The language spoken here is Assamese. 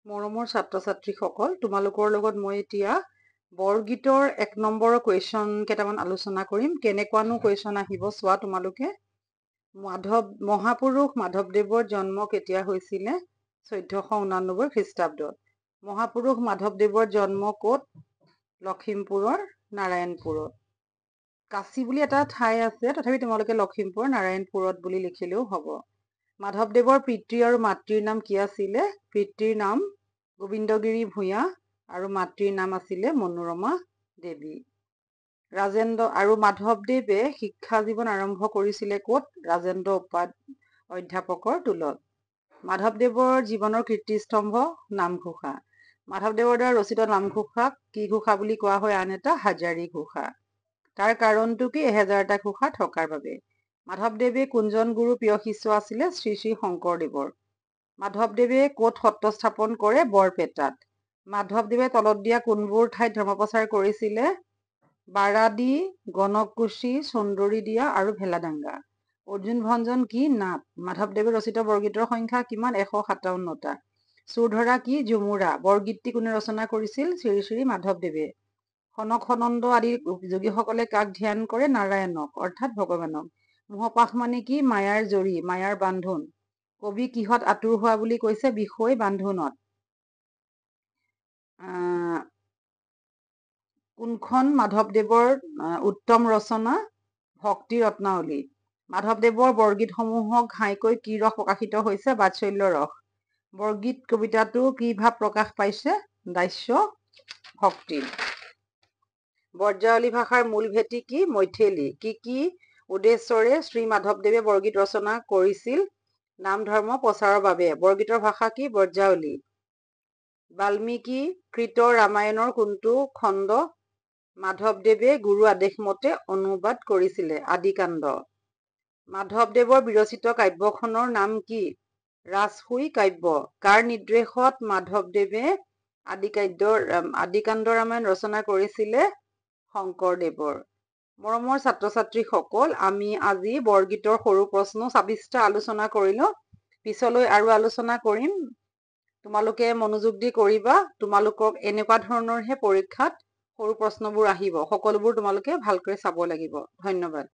মৰমৰ ছাত্ৰ ছাত্ৰীসকল, তোমালোকৰ লগত মই এতিয়া বৰগীতৰ 1 নম্বৰৰ কুৱেশ্যন কেইটামান আলোচনা কৰিম। কেনেকুৱানো কুৱেশ্যন আহিব চোৱা তোমালোকে। মহাপুৰুষ মাধৱদেৱৰ জন্ম কেতিয়া হৈছিলে? 1489 খ্ৰীষ্টাব্দত। মহাপুৰুষ মাধৱদেৱৰ জন্ম ক'ত? লখিমপুৰৰ নাৰায়ণপুৰত। কাচি বুলি এটা ঠাই আছে, তথাপি তোমালোকে লখিমপুৰ নাৰায়ণপুৰত বুলি লিখিলেও হ'ব। মাধৱদেৱৰ পিতৃ আৰু মাতৃৰ নাম কি আছিলে? পিতৃৰ নাম গোবিন্দগিৰি ভূঞা আৰু মাতৃৰ নাম আছিলে মনোৰমা দেৱী। মাধৱদেৱে শিক্ষা জীৱন আৰম্ভ কৰিছিলে ক'ত? ৰাজেন্দ্ৰ অধ্যাপকৰ টোলত। মাধৱদেৱৰ জীৱনৰ কীৰ্তিস্তম্ভ নামঘোষা। মাধৱদেৱৰ দ্বাৰা ৰচিত নামঘোষাক কি ঘোষা বুলি কোৱা হয়? আন এটা হাজাৰী ঘোষা। তাৰ কাৰণটো কি? 1000টা ঘোষা থকাৰ বাবে। মাধৱদেৱে কোনজন গুৰু প্ৰিয় শিষ্য আছিলে? শ্ৰী শ্ৰী শংকৰদেৱৰ। মাধৱদেৱে ক'ত সত্ৰ স্থাপন কৰে? বৰপেটাত। মাধৱদেৱে তলত দিয়া কোনবোৰ ঠাইত ধৰ্মপ্ৰচাৰ কৰিছিলে? বাৰাদি, গণককুছি, চন্দৰীদিয়া আৰু ভেলাদাঙ্গা। অৰ্জুন ভঞ্জন কি? নাট। মাধৱদেৱে ৰচিত বৰগীতৰ সংখ্যা কিমান? 157টা। চোৰধৰা কি? ঝুমুৰা। বৰগীতটি কোনে ৰচনা কৰিছিল? শ্ৰী শ্ৰী মাধৱদেৱে। সনক সনন্দ আদি যোগীসকলে কাক ধ্যান কৰে? নাৰায়ণক অৰ্থাৎ ভগৱানক। মোহপাশ মানে কি? মায়াৰ জৰী, মায়াৰ বান্ধোন। কবি কিহত আতুৰ হোৱা বুলি কৈছে? বিষয় বান্ধোনত। কোনখন মাধৱদেৱৰ উত্তম ৰচনা? ভক্তি ৰত্নাৱলী। মাধৱদেৱৰ বৰগীতসমূহক ঘাইকৈ কি ৰস প্ৰকাশিত হৈছে? বাৎসল্য ৰস। বৰগীত কবিতাটো কি ভাৱ প্ৰকাশ পাইছে? দাস্য ভক্তি। ব্ৰজাৱলী ভাষাৰ মূল ভেটি কি? মৈথিলী। কি উদ্দেশ্যৰে শ্ৰী মাধৱদেৱে বৰগীত ৰচনা কৰিছিল? নাম ধৰ্ম প্ৰচাৰৰ বাবে। বৰগীতৰ ভাষা কি? ব্ৰজাৱলী। বাল্মীকি কৃত ৰামায়ণৰ কোনটো খণ্ড মাধৱদেৱে গুৰু আদেশমতে অনুবাদ কৰিছিলে? আদিকাণ্ড। মাধৱদেৱৰ বিৰচিত কাব্যখনৰ নাম কি? ৰাজসুই কাব্য। কাৰ নিৰ্দেশত মাধৱদেৱে আদিকাণ্ড ৰামায়ণ ৰচনা কৰিছিলে? শংকৰদেৱৰ। মৰমৰ ছাত্ৰ ছাত্ৰীসকল, আমি আজি বৰগীতৰ সৰু প্ৰশ্ন 26টা আলোচনা কৰিলো। পিছলৈ আৰু আলোচনা কৰিম। তোমালোকে মনোযোগ দি কৰিবা। তোমালোকক এনেকুৱা ধৰণৰহে পৰীক্ষাত সৰু প্ৰশ্নবোৰ আহিব। সকলোবোৰ তোমালোকে ভালকৈ চাব লাগিব। ধন্যবাদ।